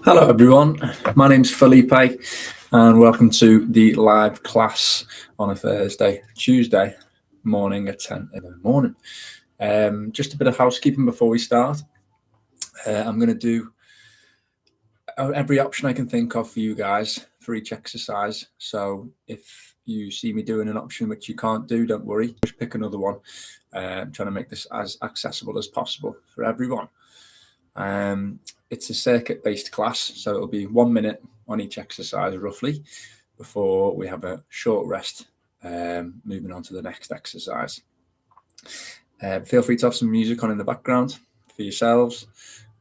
Hello everyone, my name's Felipe and welcome to the live class on a Tuesday morning at 10 in the morning. Just a bit of housekeeping before we start. I'm going to do every option I can think of for you guys for each exercise. So if you see me doing an option which you can't do, don't worry, just pick another one. I'm trying to make this as accessible as possible for everyone. It's a circuit-based class, so it'll be 1 minute on each exercise roughly before we have a short rest, moving on to the next exercise. Feel free to have some music on in the background for yourselves,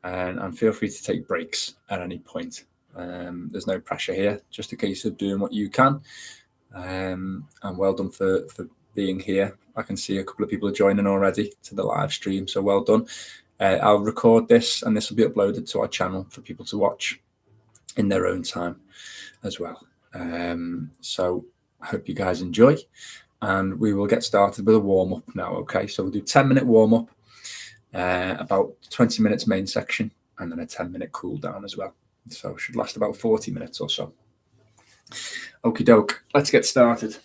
and feel free to take breaks at any point. There's no pressure here, just a case of doing what you can. And well done for being here. I can see a couple of people are joining already to the live stream, so well done. I'll record this and this will be uploaded to our channel for people to watch in their own time as well. So I hope you guys enjoy, and we will get started with a warm-up now. Okay, so we'll do 10-minute warm-up, about 20 minutes main section, and then a 10-minute cool down as well. So it should last about 40 minutes or so. Okie doke, let's get started.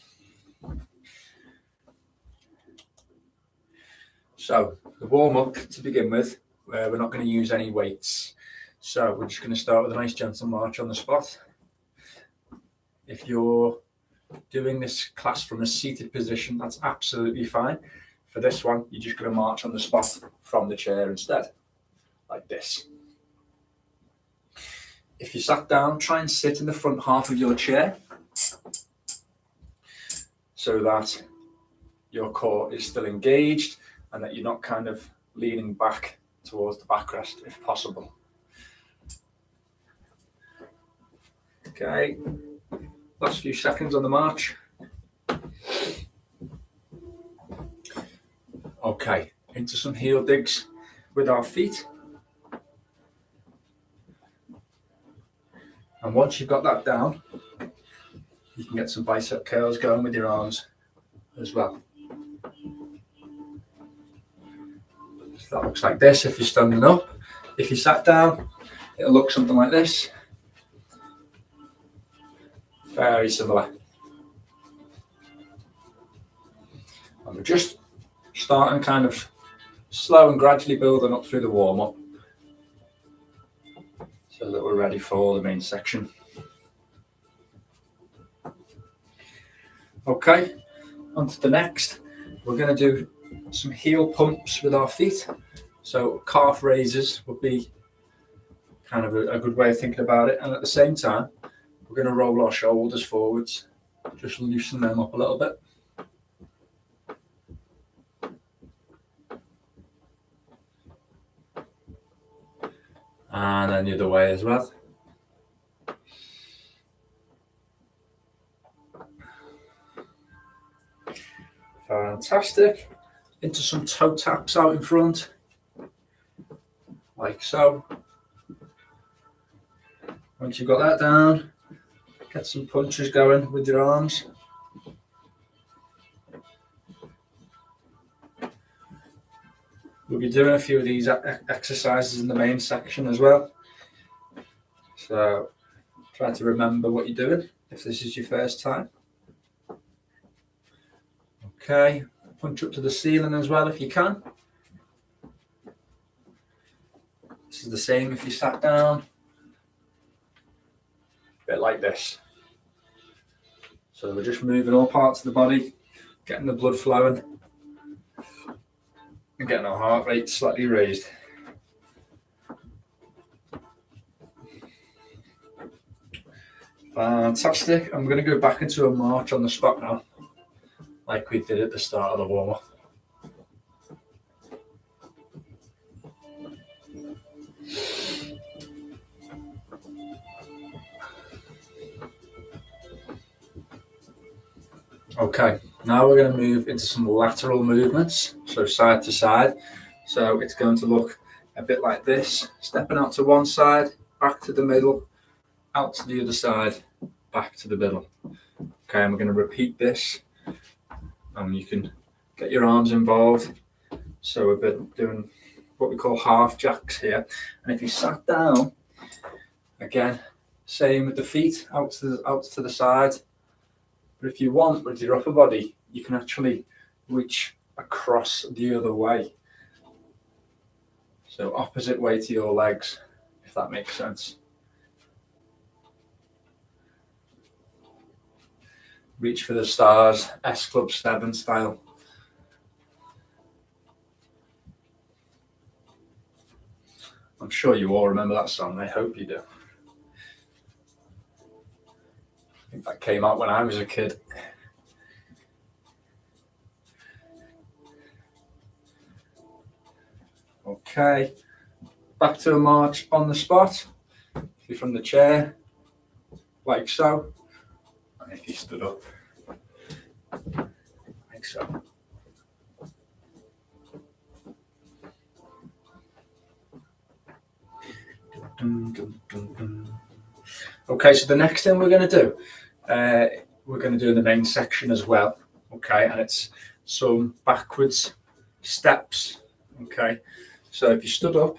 So the warm-up to begin with, we're not going to use any weights. So we're just going to start with a nice gentle march on the spot. If you're doing this class from a seated position, that's absolutely fine. For this one, you're just going to march on the spot from the chair instead, like this. If you sat down, try and sit in the front half of your chair so that your core is still engaged and that you're not kind of leaning back towards the backrest if possible. Okay, last few seconds on the march. Okay, into some heel digs with our feet. And once you've got that down, you can get some bicep curls going with your arms as well. So that looks like this if you're standing up. If you sat down, it'll look something like this. Very similar. And we're just starting kind of slow and gradually building up through the warm-up so that we're ready for the main section. Okay, on to the next. We're going to do some heel pumps with our feet. So calf raises would be kind of a good way of thinking about it. And at the same time, we're going to roll our shoulders forwards, just loosen them up a little bit. And then the other way as well. Fantastic. Into some toe taps out in front, like so. Once you've got that down, get some punches going with your arms. We'll be doing a few of these exercises in the main section as well. So try to remember what you're doing if this is your first time. Okay, punch up to the ceiling as well if you can. This is the same if you sat down. A bit like this. So we're just moving all parts of the body, getting the blood flowing, and getting our heart rate slightly raised. Fantastic. I'm going to go back into a march on the spot now, like we did at the start of the warm-up. Okay, now we're going to move into some lateral movements, so side to side. So it's going to look a bit like this, stepping out to one side, back to the middle, out to the other side, back to the middle. Okay, and we're going to repeat this, and you can get your arms involved. So we're doing what we call half jacks here. And if you sat down, Again, same with the feet, out to the side. But if you want, with your upper body, you can actually reach across the other way. So opposite way to your legs, if that makes sense. Reach for the stars, S Club 7 style. I'm sure you all remember that song. I hope you do. I think that came out when I was a kid. Okay, back to a march on the spot. If you're from the chair, like so. And if you stood up, like so. Okay, so the next thing we're going to do, we're going to do in the main section as well. Okay, and it's some backwards steps. Okay, so if you stood up,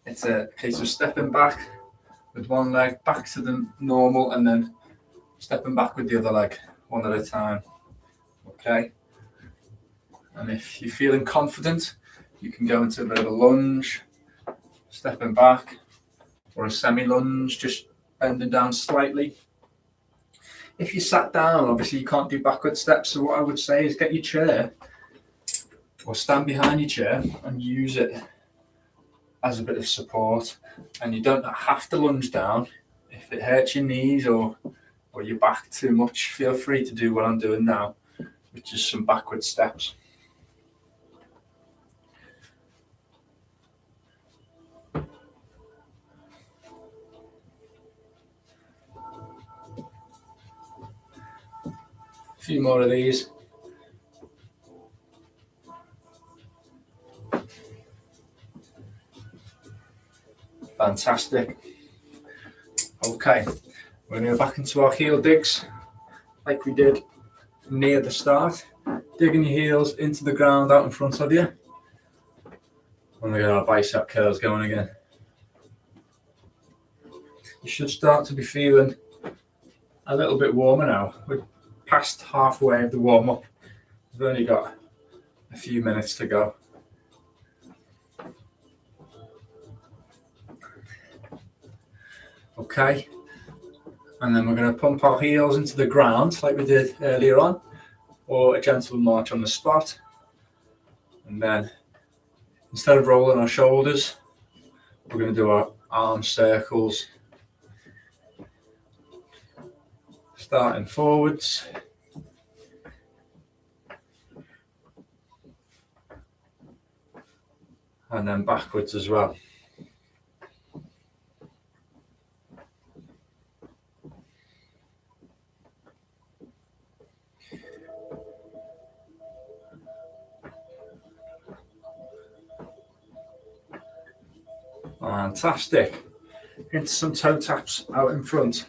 it's a case of stepping back with one leg back to the normal and then stepping back with the other leg one at a time. Okay, and if you're feeling confident, you can go into a bit of a lunge, stepping back, or a semi-lunge, just bending down slightly. If you sat down, obviously you can't do backward steps, so what I would say is get your chair or stand behind your chair and use it as a bit of support. And you don't have to lunge down. If it hurts your knees or your back too much, feel free to do what I'm doing now, which is some backward steps. A few more of these. Fantastic. Okay, we're going to go back into our heel digs like we did near the start. Digging your heels into the ground out in front of you. And we got our bicep curls going again. You should start to be feeling a little bit warmer now. We're past halfway of the warm-up. We've only got a few minutes to go. Okay, and then we're going to pump our heels into the ground like we did earlier on, or a gentle march on the spot. And then instead of rolling our shoulders, we're going to do our arm circles, starting forwards. And then backwards as well. Fantastic. Into some toe taps out in front.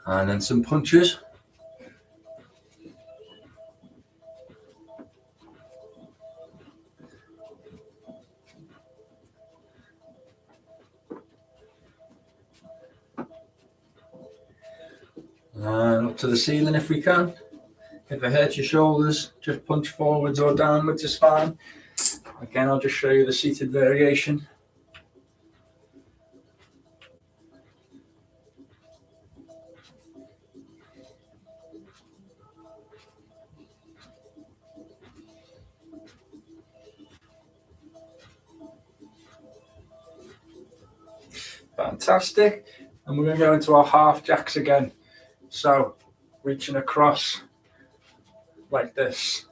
And then some punches. And up to the ceiling if we can. If it hurts your shoulders, just punch forwards or downwards is fine. Again, I'll just show you the seated variation. Fantastic. And we're going to go into our half jacks again. So, reaching across like this.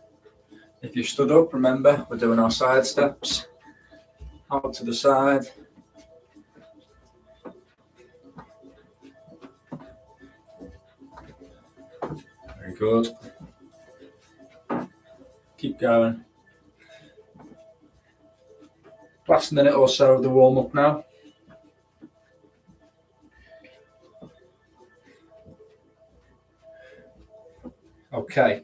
If you stood up, remember, we're doing our side steps. Out to the side. Very good. Keep going. Last minute or so of the warm-up now. Okay,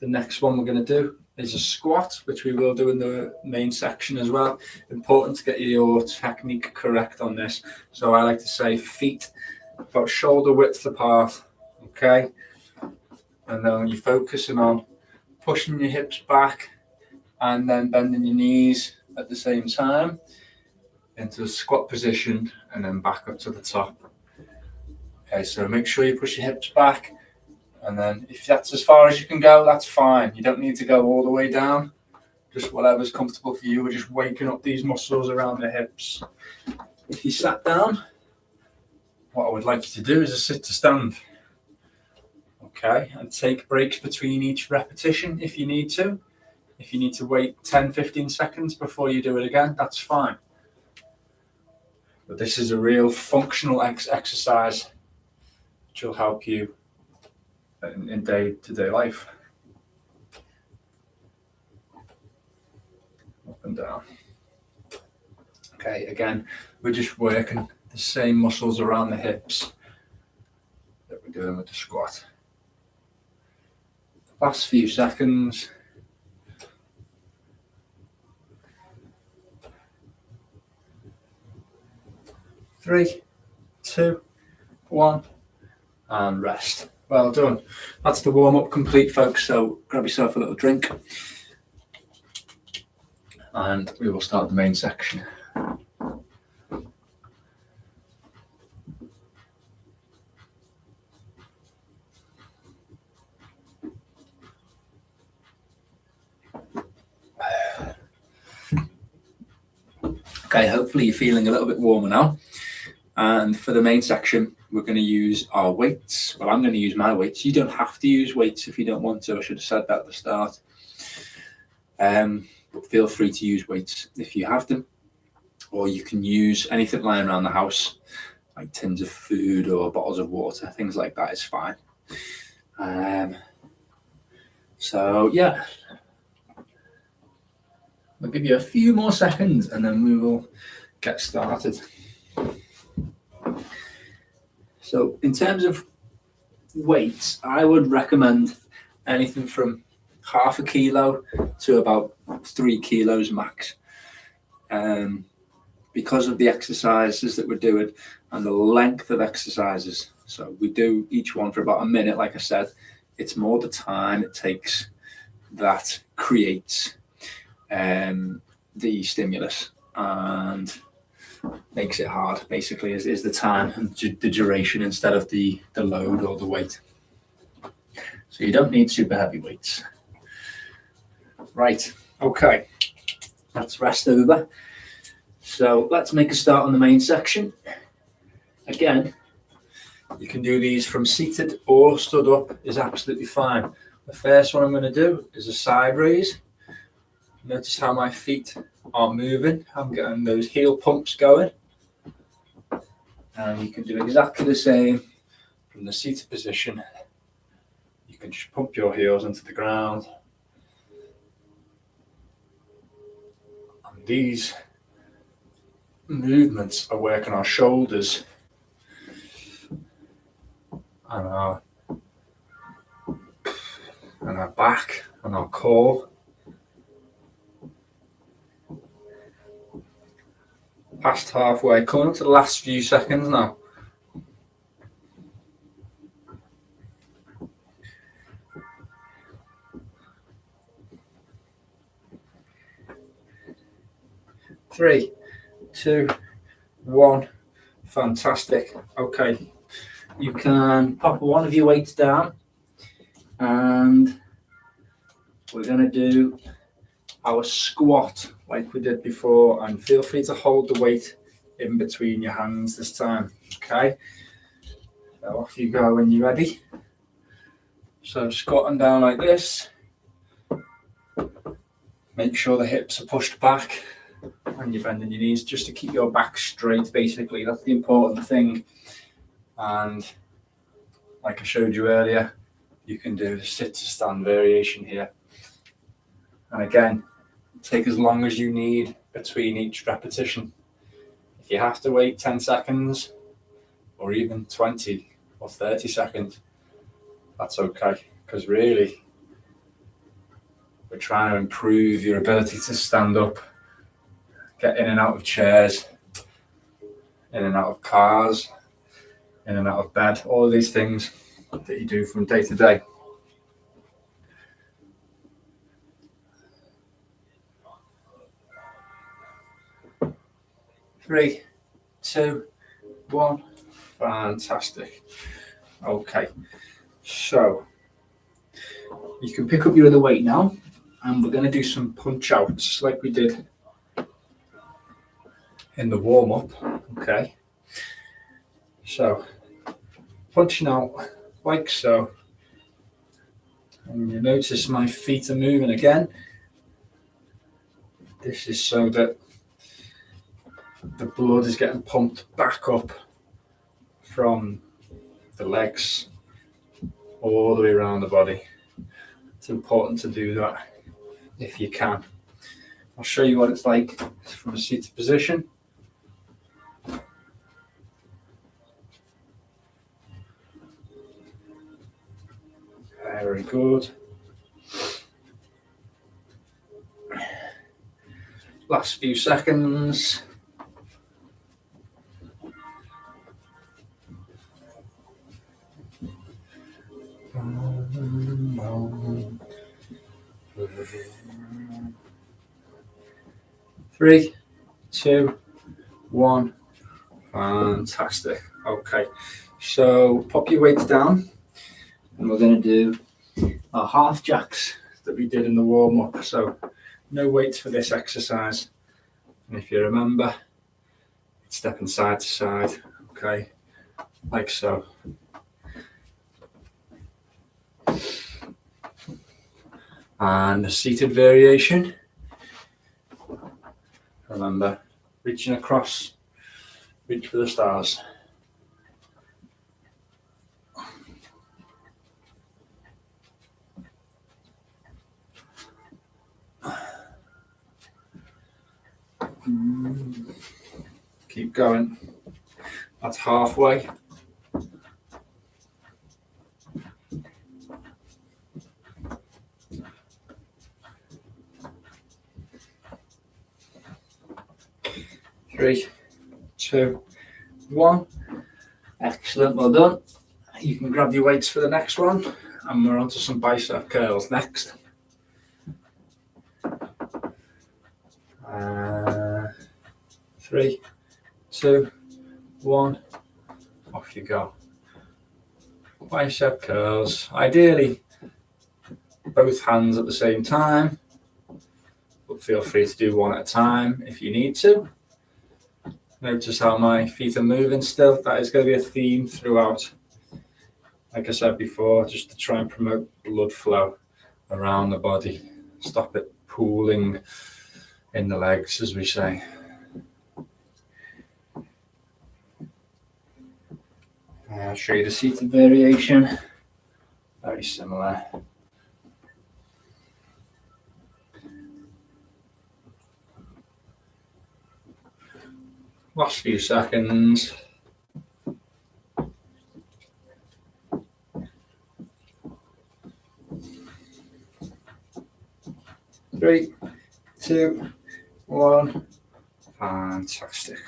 The next one we're going to do is a squat, which we will do in the main section as well. Important to get your technique correct on this. So I like to say feet about shoulder width apart, okay? And then you're focusing on pushing your hips back and then bending your knees at the same time into a squat position and then back up to the top. Okay, so make sure you push your hips back, and then if that's as far as you can go, that's fine. You don't need to go all the way down, just whatever's comfortable for you. We're just waking up these muscles around the hips. If you sat down, what I would like you to do is a sit to stand. Okay, and take breaks between each repetition if you need to. If you need to wait 10-15 seconds before you do it again, that's fine. But this is a real functional exercise which will help you in day-to-day life. Up and down. Okay, again, we're just working the same muscles around the hips that we're doing with the squat. Last few seconds. 3, 2, 1, and rest. Well done. That's the warm-up complete, folks. So grab yourself a little drink and we will start the main section. Okay, hopefully you're feeling a little bit warmer now. And for the main section, we're going to use our weights. Well, I'm going to use my weights. You don't have to use weights if you don't want to. I should have said that at the start. But feel free to use weights if you have them. Or you can use anything lying around the house, like tins of food or bottles of water. Things like that is fine. So, yeah. I'll give you a few more seconds and then we will get started. So in terms of weights, I would recommend anything from half a kilo to about 3 kilos max. Because of the exercises that we're doing and the length of exercises. So we do each one for about a minute, like I said. It's more the time it takes that creates the stimulus and makes it hard, basically, is the time and the duration instead of the load or the weight. So you don't need super heavy weights. Right, okay, that's rest over. So let's make a start on the main section. Again, you can do these from seated or stood up, is absolutely fine. The first one I'm going to do is a side raise. Notice how my feet are moving. I'm getting those heel pumps going. And you can do exactly the same from the seated position. You can just pump your heels into the ground. And these movements are working our shoulders and our back and our core. Past halfway, coming up to the last few seconds now. Three, 2, 1. Fantastic. Okay, you can pop one of your weights down and we're going to do our squat like we did before, and feel free to hold the weight in between your hands this time. Okay, so off you go when you're ready. So squatting down like this, make sure the hips are pushed back and you're bending your knees just to keep your back straight, basically. That's the important thing. And like I showed you earlier, you can do the sit to stand variation here. And again, take as long as you need between each repetition. If you have to wait 10 seconds or even 20 or 30 seconds, that's okay, because really We're trying to improve your ability to stand up, get in and out of chairs, in and out of cars, in and out of bed, all of these things that you do from day to day. Three, two, one. Fantastic. Okay, so you can pick up your other weight now, and we're going to do some punch outs like we did in the warm up. Okay, so punching out like so, and you notice my feet are moving again. This is so that the blood is getting pumped back up from the legs all the way around the body. It's important to do that if you can. I'll show you what it's like from a seated position. Very good. Last few seconds. Three, two, one. Fantastic. Okay, so pop your weights down, and we're going to do our half jacks that we did in the warm up. So no weights for this exercise, and if you remember, stepping side to side. Okay, like so. And a seated variation. Remember, reaching across, reach for the stars. Keep going. That's halfway. Three, two, one. Excellent, well done. You can grab your weights for the next one, and we're on to some bicep curls next. Three, two, one. Off you go. Bicep curls. Ideally, both hands at the same time, but feel free to do one at a time if you need to. Notice how my feet are moving still. That is going to be a theme throughout. Like I said before, just to try and promote blood flow around the body. Stop it pooling in the legs, as we say. I'll show you the seated variation. Very similar. Last few seconds. Three, two, one. Fantastic.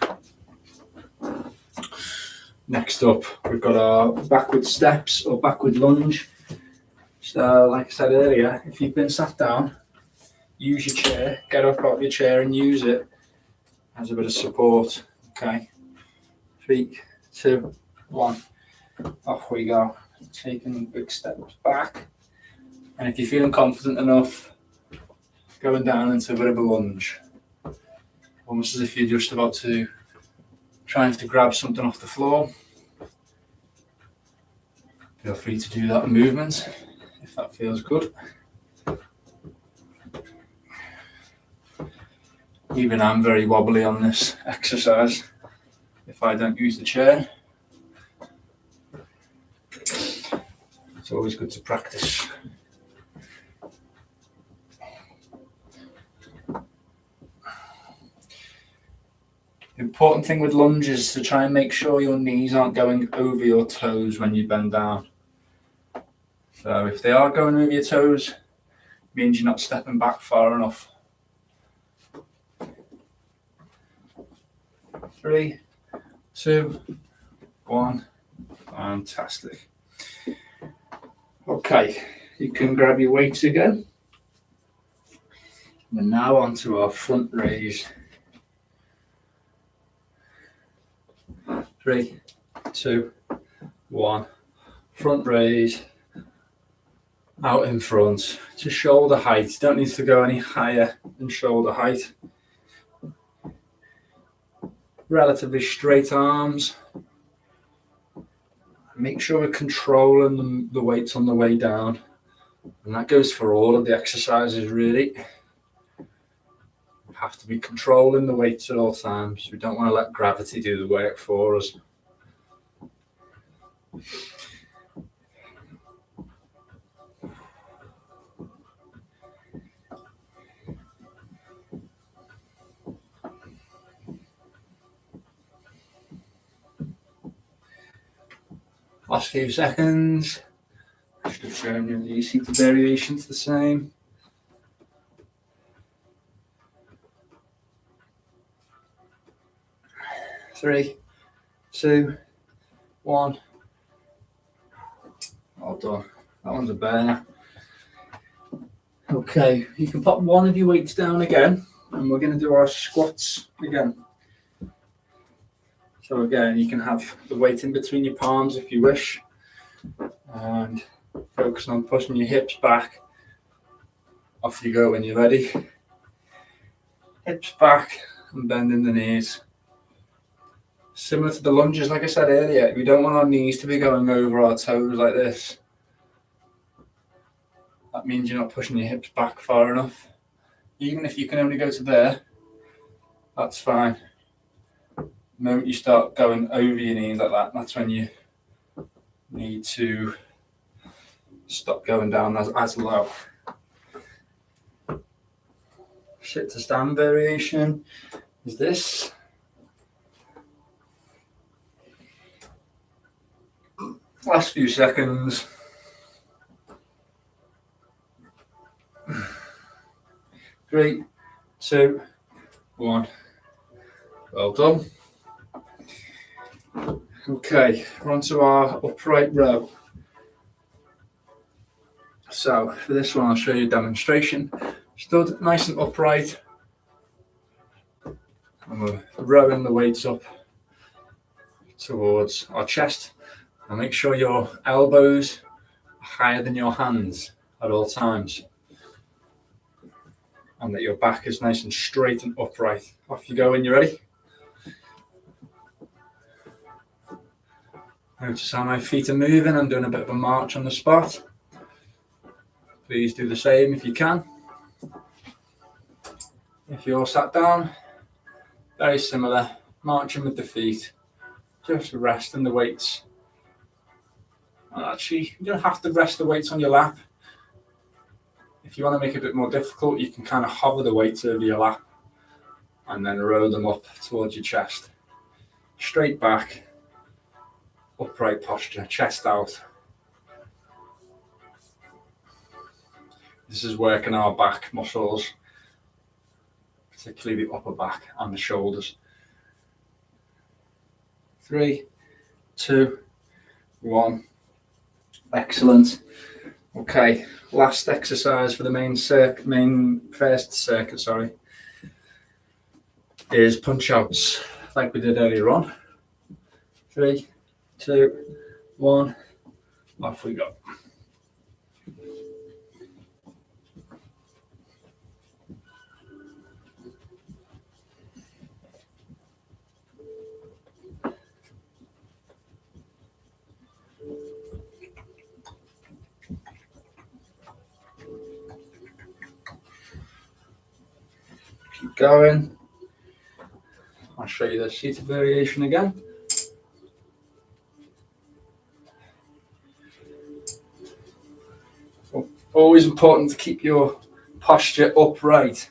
Next up, we've got our backward steps or backward lunge. So, like I said earlier, if you've been sat down, use your chair, get up out of your chair and use it as a bit of support. Okay, 3, 2, 1. Off we go. Taking big steps back. And if you're feeling confident enough, going down into a bit of a lunge. Almost as if you're just about to trying to grab something off the floor. Feel free to do that movement if that feels good. Even I'm very wobbly on this exercise if I don't use the chair. It's always good to practice. The important thing with lunges is to try and make sure your knees aren't going over your toes when you bend down. So if they are going over your toes, Means you're not stepping back far enough. 3, 2, 1. Fantastic. Okay, you can grab your weights again. We're now onto our front raise. 3, 2, 1. Front raise. Out in front to shoulder height. Don't need to go any higher than shoulder height. Relatively straight arms. Make sure we're controlling the weights on the way down. And that goes for all of the exercises, really. We have to be controlling the weights at all times. We don't want to let gravity do the work for us. Last few seconds. I should have shown you the seated variations the same. 3, 2, 1. Well done. That one's a burner. Okay, you can pop one of your weights down again, and we're going to do our squats again. So again, you can have the weight in between your palms if you wish, and focus on pushing your hips back. Off you go when you're ready. Hips back and bending the knees. Similar to the lunges, like I said earlier, we don't want our knees to be going over our toes like this. That means you're not pushing your hips back far enough. Even if you can only go to there, that's fine. The moment you start going over your knees like that, that's when you need to stop going down as low. Sit to stand variation is this. Last few seconds. 3, 2, 1. Well done. Okay, we're on to our upright row. So for this one, I'll show you a demonstration. Stood nice and upright. And we're rowing the weights up towards our chest. And make sure your elbows are higher than your hands at all times. And that your back is nice and straight and upright. Off you go when you're ready. Notice how my feet are moving. I'm doing a bit of a march on the spot. Please do the same if you can. If you're sat down, very similar. Marching with the feet. Just resting the weights. And actually, you don't have to rest the weights on your lap. If you want to make it a bit more difficult, you can kind of hover the weights over your lap and then row them up towards your chest. Straight back, upright posture, chest out. This is working our back muscles, particularly the upper back and the shoulders. 3, 2, 1. Excellent. Okay, last exercise for the main first circuit, is punch outs like we did earlier on. 3, 2, 1. Off we go. Keep going. I'll show you the seated variation again. Always important to keep your posture upright,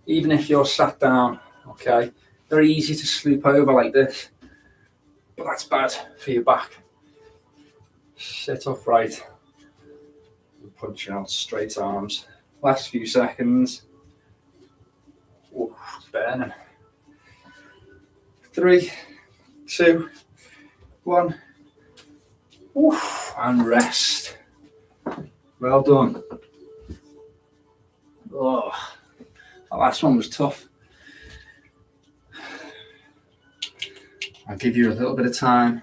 even if you're sat down, okay? Very easy to sleep over like this, but that's bad for your back. Sit upright, punching out straight arms. Last few seconds. Oh, it's burning. 3, 2, 1. Oof, and rest. Well done. Oh, that last one was tough. I'll give you a little bit of time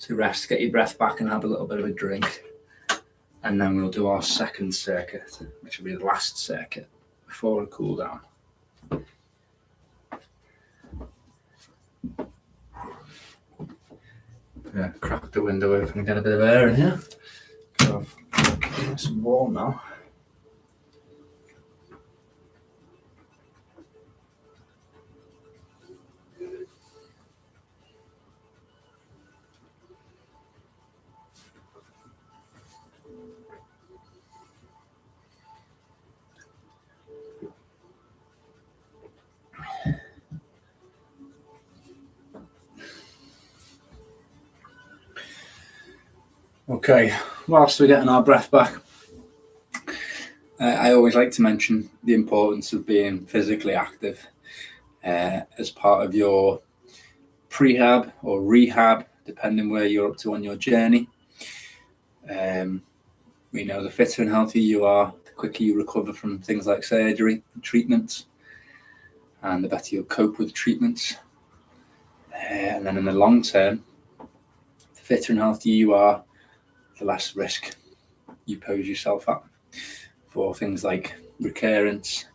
to rest, get your breath back and have a little bit of a drink. And then we'll do our second circuit, which will be the last circuit before a cool down. Yeah, crack the window open and get a bit of air in here. It's warm now. Okay, whilst we're getting our breath back, I always like to mention the importance of being physically active as part of your prehab or rehab, depending where you're up to on your journey. We know the fitter and healthier you are, the quicker you recover from things like surgery and treatments, and the better you'll cope with treatments. And then in the long term, the fitter and healthier you are, the less risk you pose yourself at for things like recurrence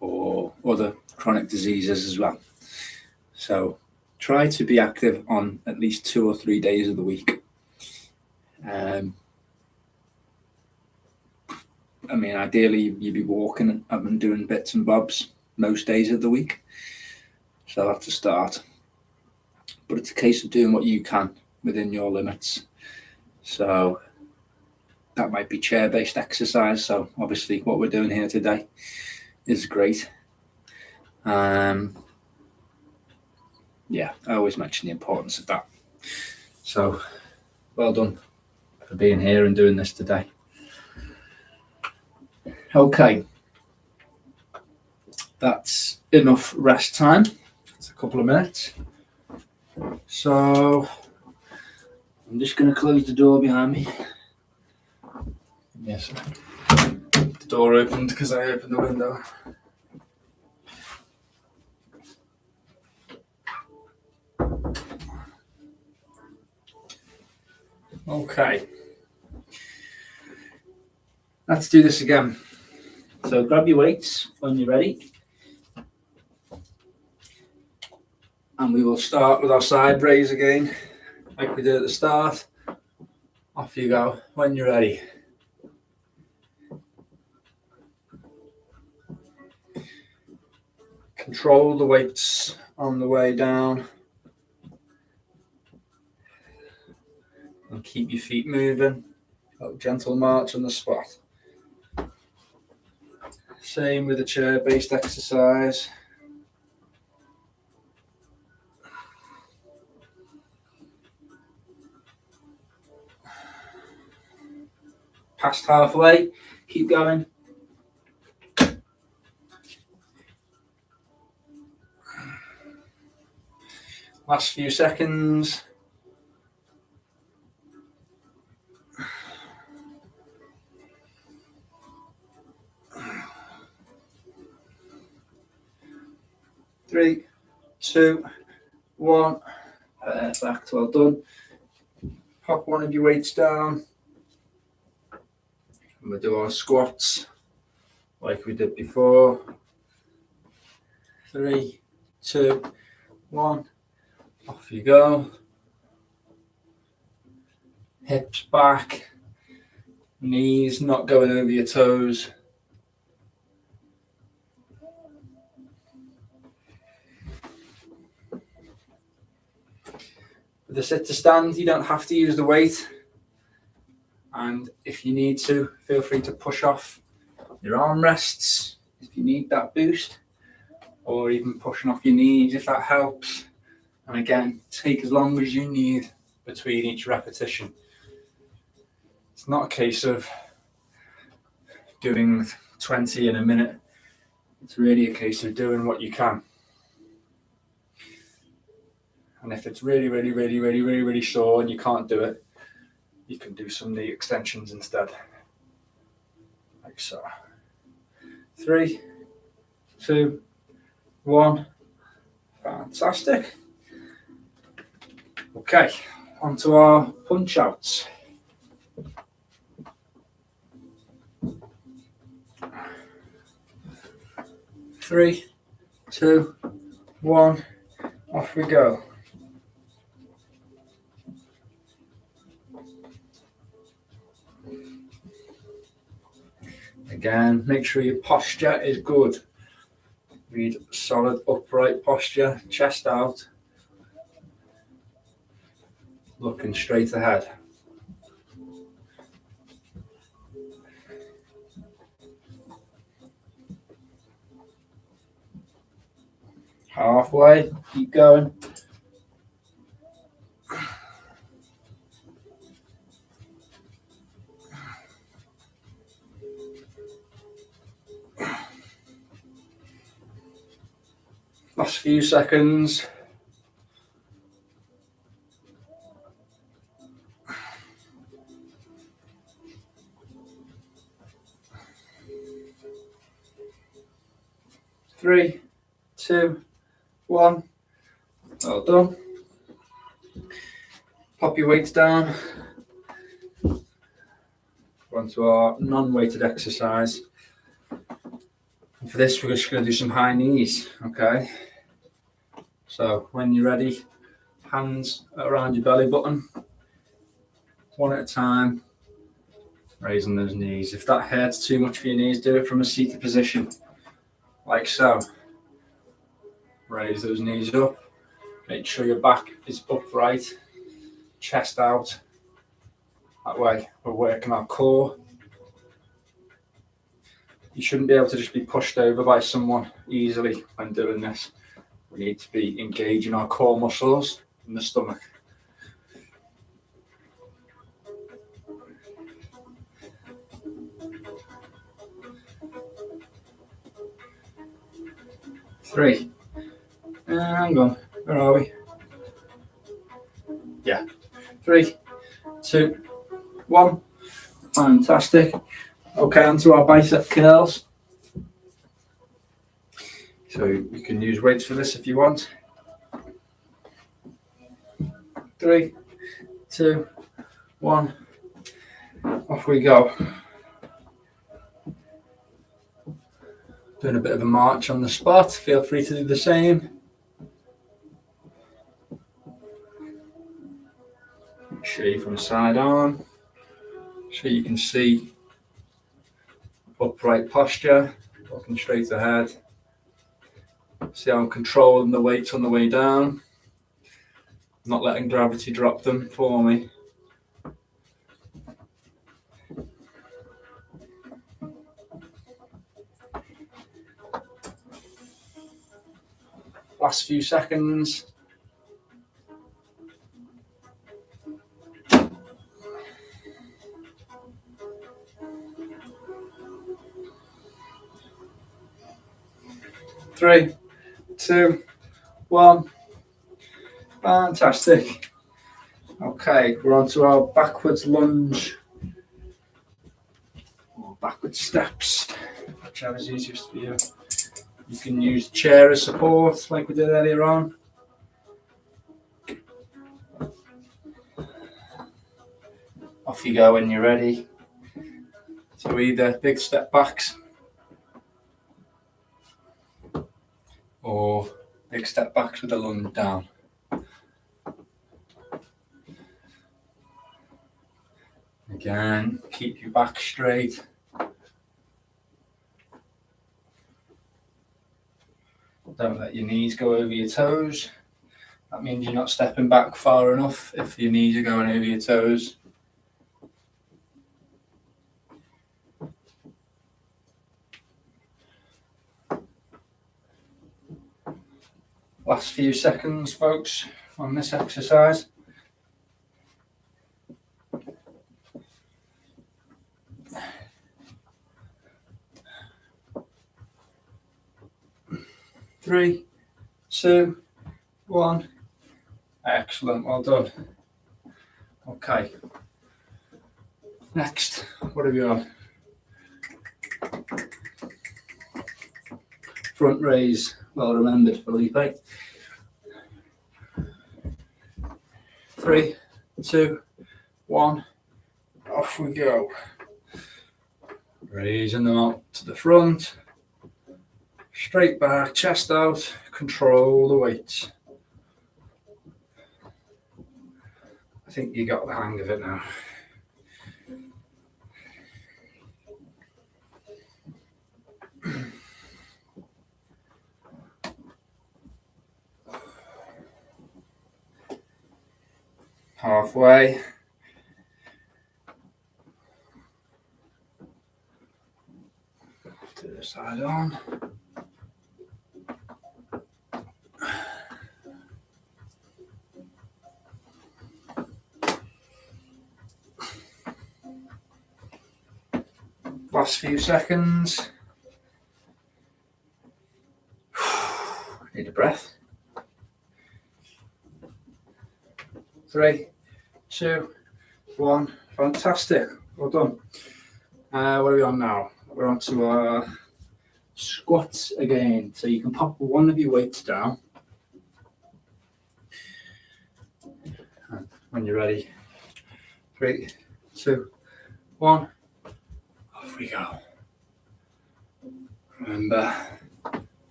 or other chronic diseases as well. So try to be active on at least 2 or 3 days of the week. I mean, ideally you'd be walking and doing bits and bobs most days of the week. So that's a start. But it's a case of doing what you can within your limits. So that might be chair-based exercise. So obviously what we're doing here today is great. Yeah, I always mention the importance of that. So well done for being here and doing this today. Okay, that's enough rest time. It's a couple of minutes. So I'm just going to close the door behind me. Yes, the door opened because I opened the window. Okay, let's do this again. So grab your weights when you're ready. And we will start with our side raise again, like we did at the start. Off you go when you're ready. Control the weights on the way down. And keep your feet moving. A gentle march on the spot. Same with the chair-based exercise. Past halfway, keep going. Last few seconds. Three, 2, 1. Perfect, well done. Pop one of your weights down. And we'll do our squats like we did before. 3, 2, 1. Off you go. Hips back. Knees not going over your toes. With the sit to stand, you don't have to use the weight. And if you need to, feel free to push off your arm rests if you need that boost, or even pushing off your knees if that helps. And again, take as long as you need between each repetition. It's not a case of doing 20 in a minute. It's really a case of doing what you can. And if it's really sore and you can't do it, you can do some knee extensions instead. Like so. 3, 2, 1. Fantastic. Okay, onto our punch outs. 3, 2, 1, off we go. Again, make sure your posture is good. Read solid upright posture, chest out, looking straight ahead. Halfway, keep going. Last few seconds. Three, 2, 1. Well done. Pop your weights down. Onto our non-weighted exercise. And for this, we're just going to do some high knees. Okay. So when you're ready, hands around your belly button, one at a time, raising those knees. If that hurts too much for your knees, do it from a seated position, like so. Raise those knees up. Make sure your back is upright, chest out. That way, we're working our core. You shouldn't be able to just be pushed over by someone easily when doing this. We need to be engaging our core muscles in the stomach. Three. Hang on. Where are we? Yeah. 3, 2, 1. Fantastic. Okay, onto our bicep curls. So you can use weights for this if you want. 3, 2, 1. Off we go. Doing a bit of a march on the spot. Feel free to do the same. Show you from side on, so you can see upright posture, looking straight ahead. See how I'm controlling the weights on the way down, not letting gravity drop them for me. Last few seconds. Three, 2, 1. Fantastic. Okay, we're on to our backwards lunge or backwards steps, whichever's easiest for you. You can use chair as support like we did earlier on. Off you go when you're ready. So either big step backs or big step backs with a lunge down. Again, keep your back straight. Don't let your knees go over your toes. That means you're not stepping back far enough if your knees are going over your toes. Last few seconds, folks, on this exercise. 3, 2, 1. Excellent, well done. Okay. Next, what have you on? Front raise, well remembered, Felipe. 3, 2, 1. Off we go. Raising them out to the front. Straight back, chest out, control the weights. I think you got the hang of it now. Halfway. To the side on. Last few seconds. Need a breath. 3, 2, 1. Fantastic. Well done. What are we on now? We're on to our squats again. So you can pop one of your weights down. And when you're ready. 3, 2, 1. Off we go. Remember,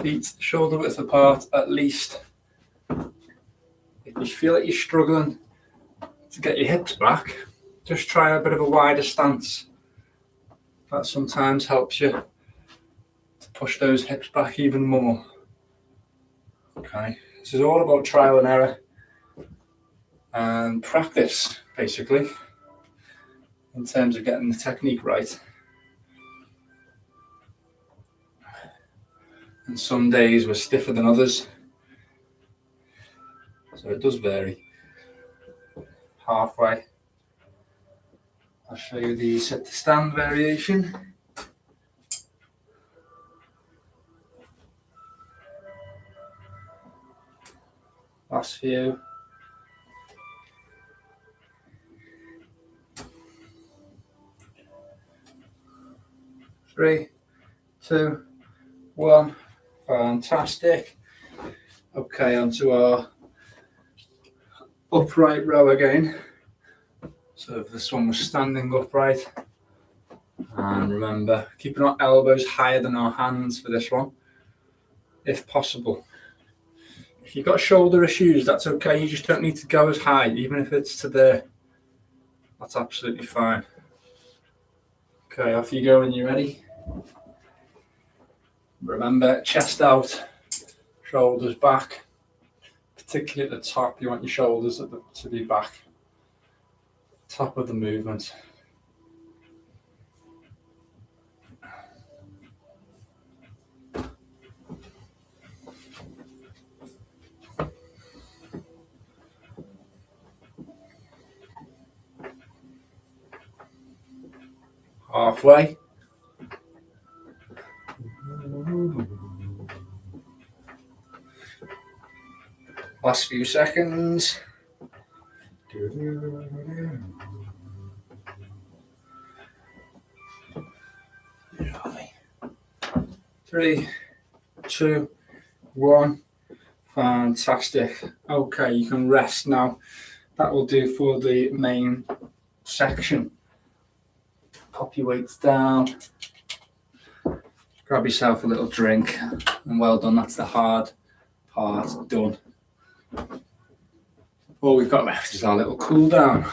feet shoulder width apart at least. If you feel like you're struggling to get your hips back, just try a bit of a wider stance. That sometimes helps you to push those hips back even more. Okay, this is all about trial and error and practice, basically, in terms of getting the technique right. And some days were stiffer than others, so it does vary. Halfway. I'll show you the sit to stand variation. Last few. 3, 2, 1. Fantastic. Okay, onto our upright row again. So if this one was standing upright, and remember, keeping our elbows higher than our hands for this one, if possible. If you've got shoulder issues, that's okay. You just don't need to go as high, even if it's to there. That's absolutely fine. Okay, off you go when you're ready. Remember, chest out, shoulders back. Particularly at the top, you want your shoulders to be back. Top of the movement. Halfway. Last few seconds. 3, 2, 1. Fantastic. Okay, you can rest now. That will do for the main section. Pop your weights down. Grab yourself a little drink, and well done. That's the hard part done. All we've got left is our little cool down,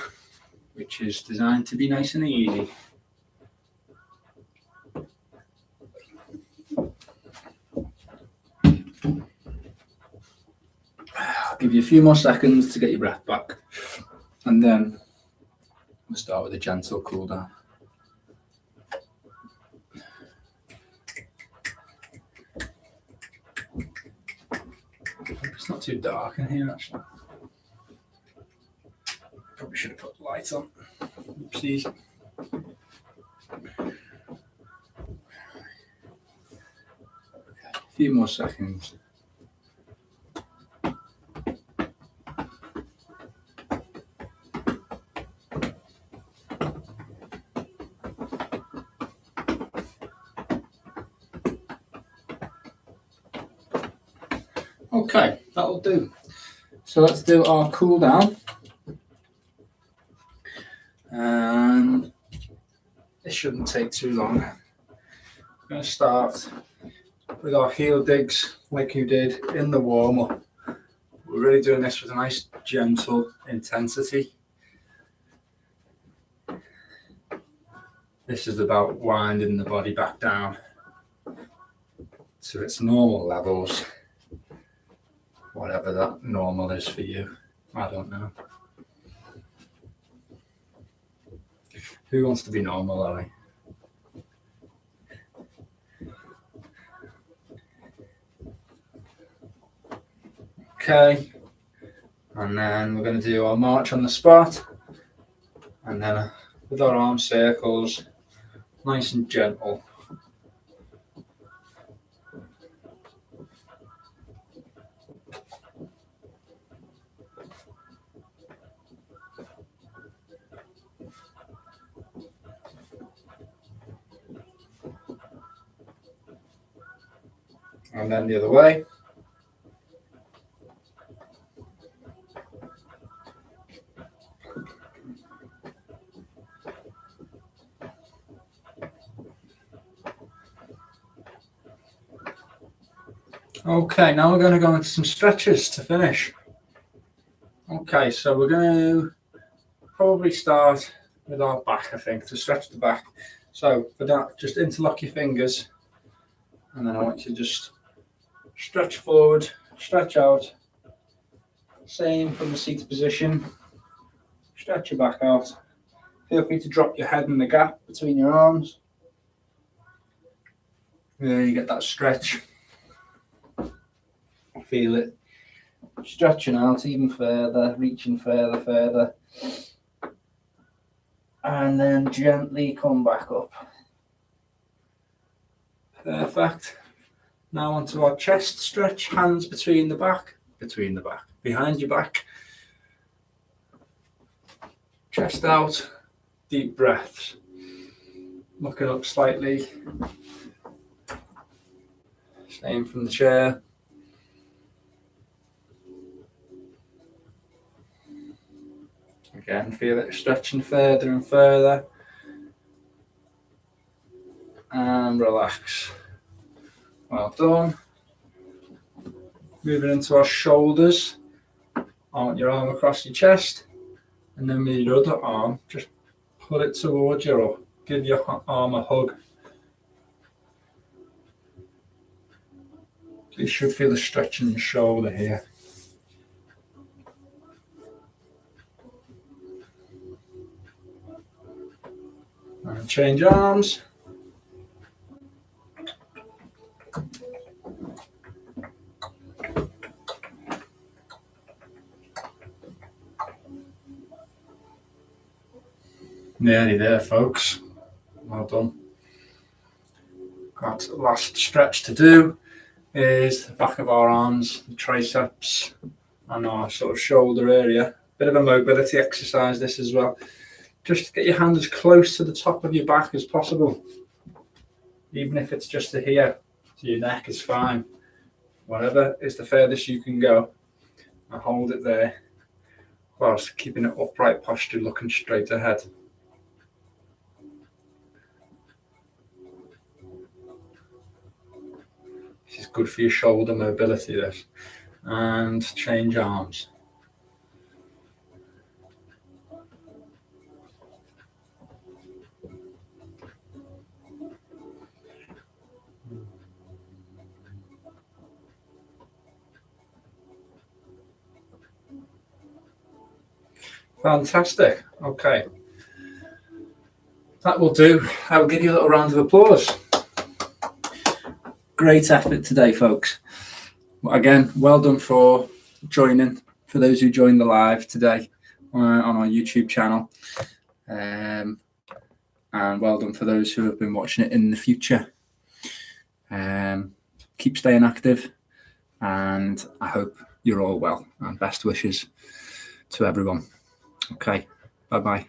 which is designed to be nice and easy. I'll give you a few more seconds to get your breath back, and then we'll start with a gentle cool down. It's not too dark in here, actually. Probably should have put the lights on. Oopsies. If few more seconds. Okay, that'll do. So let's do our cool down. And it shouldn't take too long. I'm going to start with our heel digs like you did in the warm-up. We're really doing this with a nice gentle intensity. This is about winding the body back down to its normal levels, whatever that normal is for you. I don't know. Who wants to be normal, Ellie? Okay, and then we're going to do our march on the spot, and then with our arm circles, nice and gentle. And then the other way. Okay, now we're going to go into some stretches to finish. Okay, so we're going to probably start with our back, I think, to stretch the back. So for that, just interlock your fingers, and then I want you to just stretch forward, stretch out. Same from the seated position. Stretch your back out. Feel free to drop your head in the gap between your arms. There you get that stretch. Feel it stretching out even further, reaching further. And then gently come back up. Perfect. Now onto our chest stretch, hands behind your back. Chest out, deep breaths. Looking up slightly. Same from the chair. Again, feel it stretching further and further. And relax. Well done. Moving into our shoulders. I want your arm across your chest. And then with your other arm, just pull it towards you or give your arm a hug. You should feel the stretch in your shoulder here. And change arms. Nearly there, folks. Well done. Got the last stretch to do is the back of our arms, the triceps, and our sort of shoulder area. Bit of a mobility exercise this as well. Just get your hand as close to the top of your back as possible. Even if it's just to here, to your neck is fine. Whatever is the furthest you can go. And hold it there whilst keeping an upright posture, looking straight ahead. This is good for your shoulder mobility, this. And change arms. Fantastic. Okay. That will do. I will give you a little round of applause. Great effort today, folks. Again, well done for joining, for those who joined the live today on our YouTube channel. And well done for those who have been watching it in the future. Keep keep staying active, and I hope you're all well, and best wishes to everyone. Okay, bye-bye.